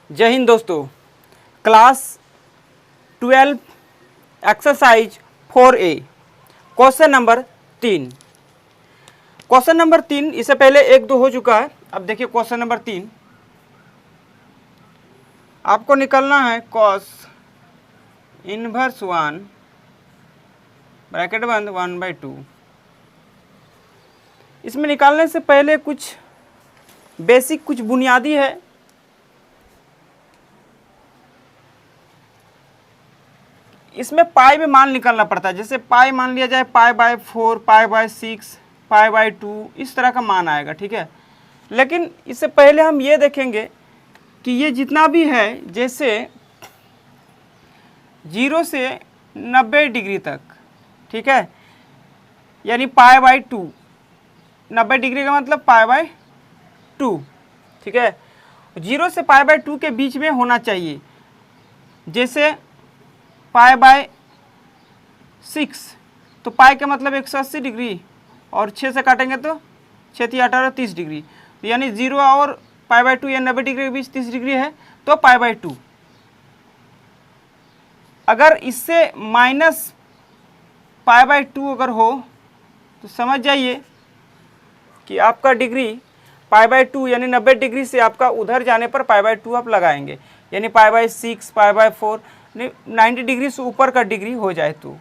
जय हिंद दोस्तों। Class 12 exercise 4A question number 3। Question number 3 इससे पहले 1-2 हो चुका है। अब देखिए क्वेश्चन नंबर 3 आपको निकलना है कॉस इनवर्स 1 ब्रैकेट बंद 1/2। इसमें निकालने से पहले कुछ बेसिक कुछ बुनियादी है। इसमें पाई में मान निकालना पड़ता है। जैसे पाई मान लिया जाए π/4, π/6, π/2 इस तरह का मान आएगा, ठीक है। लेकिन इससे पहले हम ये देखेंगे कि ये जितना भी है, जैसे 0 से 90 डिग्री तक, ठीक है, यानी π/2, 90 डिग्री का मतलब π/2, ठीक है। 0 से π/2 के बीच में होना चाहिए। जैसे π/6 तो पाई का मतलब 180 डिग्री और 6 से काटेंगे तो 6 × 18 30 डिग्री, तो यानी 0 और π/2 या 90 डिग्री के बीच 30 डिग्री है तो π/2। अगर इससे माइनस π/2 अगर हो तो समझ जाइए कि आपका डिग्री π/2 यानी 90 डिग्री से आपका उधर जाने पर π/2 आप लगाएंगे, यानी π/6, π/4 90 डिग्री से ऊपर का डिग्री हो जाए तो।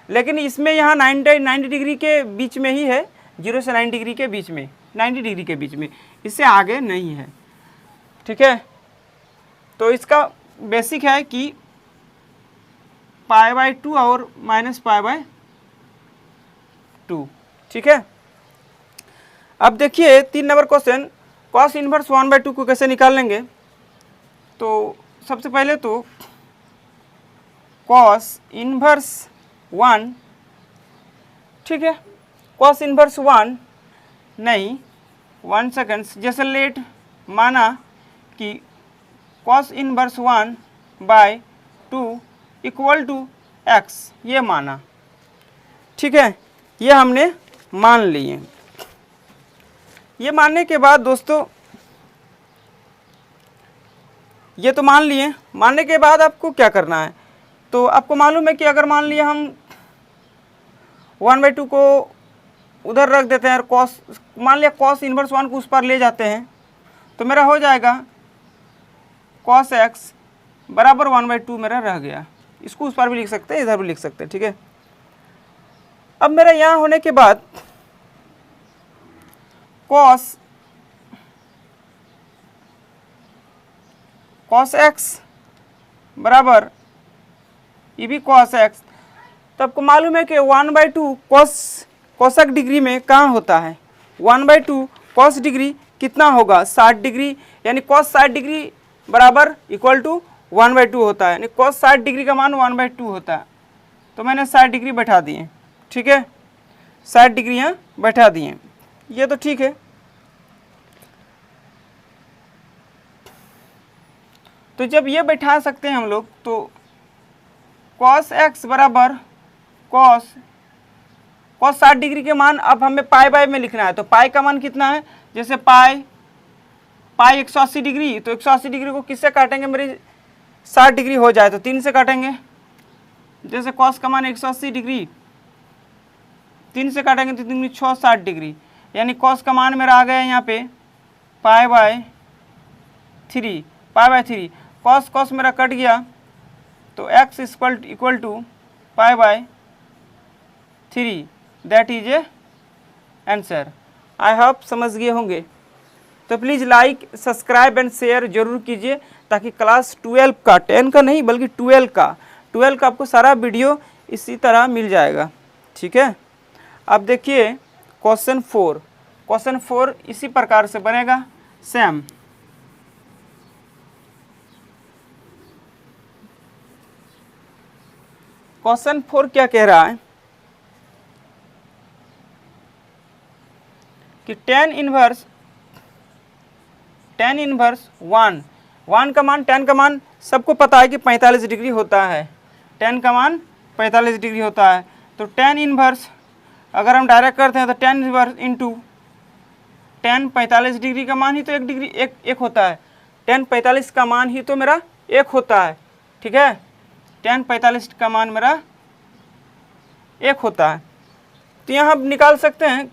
लेकिन इसमें यहाँ 90 डिग्री के बीच में ही है, 0 से 90 डिग्री के बीच में, 90 डिग्री के बीच में, इससे आगे नहीं है, ठीक है। तो इसका बेसिक है कि π/2 और -π/2, ठीक है। अब देखिए 3 नंबर क्वेश्चन, कॉस इनवर्स 1/2 को कैसे निकाल लेंगे। तो सबसे पहले तो कॉस इनवर्स 1, ठीक है, कॉस इनवर्स 1 नहीं 1 सेकेंड्स, जैसे लेट माना कि cos inverse 1/2 equal to x, ये माना, ठीक है। ये हमने मान लिए। ये मानने के बाद दोस्तों, ये तो मान लिए, मानने के बाद आपको क्या करना है। तो आपको मालूम है कि अगर मान लिया हम 1/2 को उधर रख देते हैं और कॉस, मान लिया कॉस इनवर्स 1 को उस पर ले जाते हैं, तो मेरा हो जाएगा कॉस एक्स बराबर 1/2 मेरा रह गया। इसको उस पर भी लिख सकते हैं, इधर भी लिख सकते हैं, ठीक है। अब मेरा यहाँ होने के बाद कॉस एक्स बराबर ये भी कॉस एक्स। तो आपको मालूम है कि 1/2 कॉसक डिग्री में कहाँ होता है। 1/2 कॉस डिग्री कितना होगा, 60 डिग्री, यानी कॉस 60 डिग्री बराबर इक्वल टू 1/2 होता है, यानी कॉस 60 डिग्री का मान 1/2 होता है। तो मैंने 60 डिग्री बैठा दिए, ठीक है, 60 डिग्री यहाँ बैठा दिए, ये तो ठीक है। तो जब ये बैठा सकते हैं हम लोग, तो कॉस एक्स बराबर कॉस 60 डिग्री के मान अब हमें π/, में लिखना है। तो पाई का मान कितना है, जैसे पाई 180 डिग्री, तो 180 डिग्री को किससे काटेंगे, मेरी 60 डिग्री हो जाए तो 3 से काटेंगे। जैसे कॉस का मान 180 डिग्री, 3 से काटेंगे तो 3 6 60 डिग्री, यानी कॉस का मान मेरा आ गया यहाँ पे π/3। कॉस मेरा कट गया, तो x equal to π/3, that is a answer. I hope समझ गए होंगे। तो please like, subscribe and share जरूर कीजिए, ताकि क्लास 12 का, 10 का नहीं बल्कि 12 का आपको सारा वीडियो इसी तरह मिल जाएगा, ठीक है। अब देखिए क्वेश्चन 4 इसी प्रकार से बनेगा सेम। क्वेश्चन 4 क्या कह रहा है कि tan इनवर्स 1 का मान, tan का मान सबको पता है कि 45 डिग्री होता है, tan का मान 45 डिग्री होता है। तो tan इनवर्स अगर हम डायरेक्ट करते हैं तो tan inverse into tan 45 degree का मान ही तो 1 डिग्री एक होता है, tan 45 का मान ही तो मेरा 1 होता है, ठीक है। tan 45 का मान मेरा 1 होता है। तो यहाँ हम निकाल सकते हैं,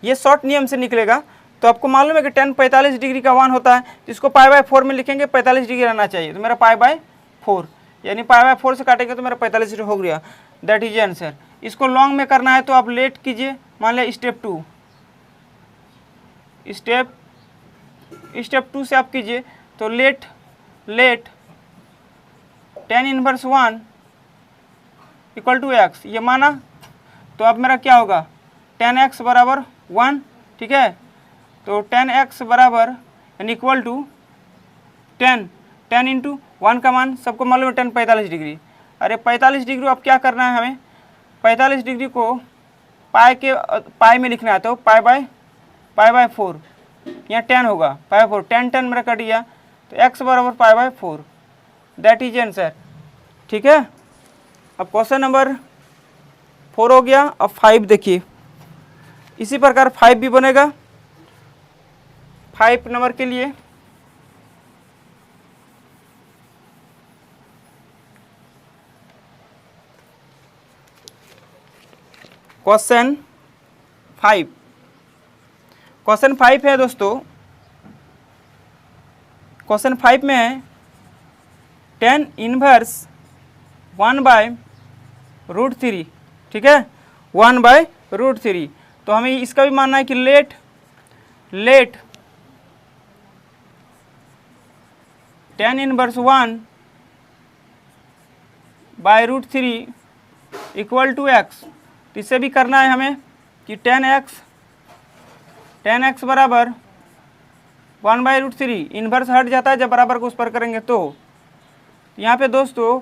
ये शॉर्ट नियम से निकलेगा। तो आपको मालूम है कि tan 45 डिग्री का मान होता है, तो इसको π/4 में लिखेंगे, 45 डिग्री रहना चाहिए, तो मेरा π/4 यानी π/4 से काटेंगे तो मेरा 45 डिग्री हो गया। That is answer. इसको लॉन्ग में करना है तो आप लेट कीजिए, मान लिया स्टेप 2 से आप कीजिए, तो let tan inverse 1 equal to x, ये माना, तो अब मेरा क्या होगा, tan x बराबर 1, ठीक है। तो tan x बराबर यानी इक्वल टू 10 इंटू 1 का मान सबको मालूम है, tan 45 डिग्री। अरे 45 डिग्री अब क्या करना है हमें, 45 डिग्री को पाई में लिखना है, तो π/4 यहाँ 10 होगा, π/4, 10 मेरा कट गया, तो x बराबर π/4, दैट इज आंसर, ठीक है। अब क्वेश्चन नंबर 4 हो गया। अब 5 देखिए, इसी प्रकार 5 भी बनेगा। 5 नंबर के लिए क्वेश्चन 5 है दोस्तों, क्वेश्चन 5 में है tan इनवर्स 1/√3, ठीक है, 1/√3। तो हमें इसका भी मानना है कि let tan inverse 1/√3 equal to x। तो इससे भी करना है हमें कि tan x बराबर 1/√3, इन्वर्स हट जाता है जब बराबर को उस पर करेंगे। तो यहाँ पे दोस्तों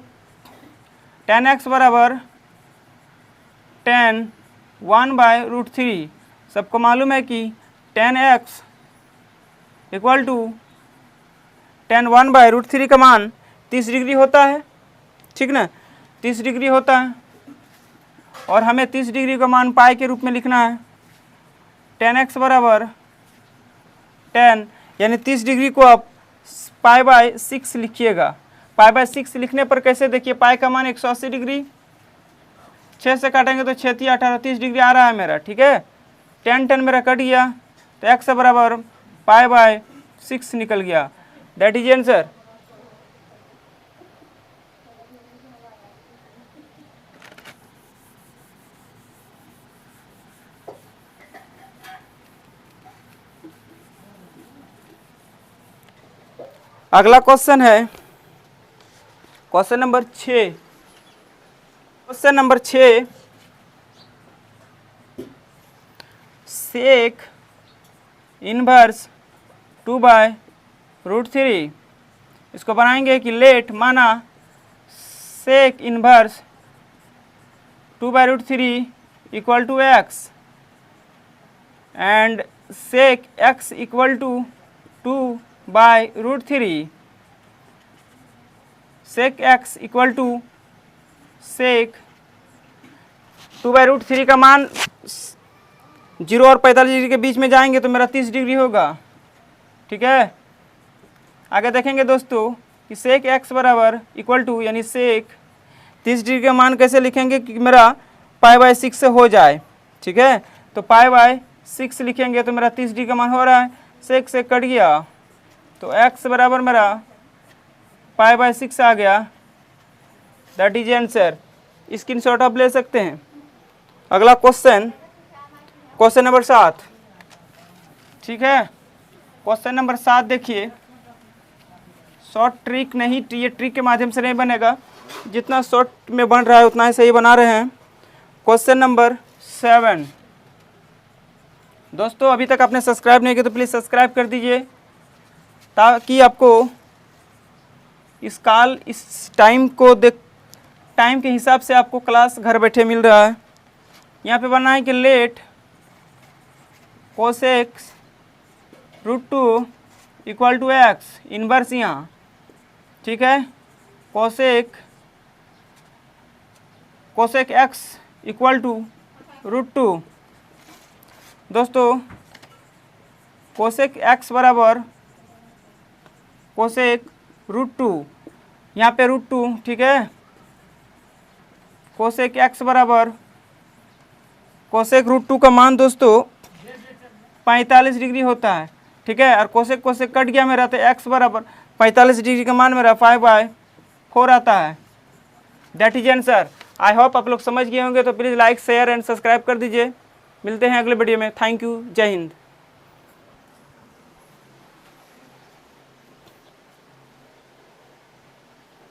tan x बराबर tan 1/√3, सबको मालूम है कि tan x equal to tan 1/√3 का मान 30 डिग्री होता है, ठीक ना, 30 डिग्री होता है। और हमें 30 डिग्री का मान पाई के रूप में लिखना है, tan x बराबर 10 यानी 30 डिग्री को आप π/6 लिखिएगा। π/6 लिखने पर कैसे, देखिए पाई का मान 180 डिग्री, 6 से काटेंगे तो 6 18 30 डिग्री आ रहा है मेरा, ठीक है। tan मेरा कट गया, तो x बराबर π/6 निकल गया, दैट इज आंसर। अगला क्वेश्चन है question number 6। Question number 6, sec inverse 2/√3, इसको बनाएंगे कि लेट माना sec inverse 2/√3 equal to x and sec x equal to 2/√3, sec x equal to sec 2/√3 का मान 0 और 45 डिग्री के बीच में जाएंगे तो मेरा 30 डिग्री होगा, ठीक है। आगे देखेंगे दोस्तों कि सेक x बराबर इक्वल टू यानी सेक 30 डिग्री का मान कैसे लिखेंगे कि मेरा π/6 से हो जाए, ठीक है। तो π/6 लिखेंगे तो मेरा 30 डिग्री का मान हो रहा है, सेक से कट गया, तो x बराबर मेरा π/6 आ गया, दैट इज आंसर। स्क्रीनशॉट आप ले सकते हैं। अगला क्वेश्चन नंबर 7, ठीक है। क्वेश्चन नंबर 7 देखिए, शॉर्ट ट्रिक नहीं, ये ट्रिक के माध्यम से नहीं बनेगा, जितना शॉर्ट में बन रहा है उतना ही सही बना रहे हैं। क्वेश्चन नंबर 7 दोस्तों, अभी तक आपने सब्सक्राइब नहीं किया तो प्लीज़ सब्सक्राइब कर दीजिए, ताकि आपको इस टाइम के हिसाब से आपको क्लास घर बैठे मिल रहा है। यहाँ पे बनना है कि let cosec √2 equal to x, inverse यहाँ, ठीक है, कोसेक x इक्वल टू √2। दोस्तों कोसेक एक्स बराबर कोसेक √2, यहाँ पे √2, ठीक है। कोसेक एक्स बराबर कोसेक √2 का मान दोस्तों 45 डिग्री होता है, ठीक है। और कोसेक कोसेक कट गया मेरा, तो एक्स बराबर 45 डिग्री का मान मेरा 5/4 आता है। That is answer. I hope आप लोग समझ गए होंगे, तो please like share and subscribe कर दीजिए। मिलते हैं अगले वीडियो में। Thank you. जय हिंद।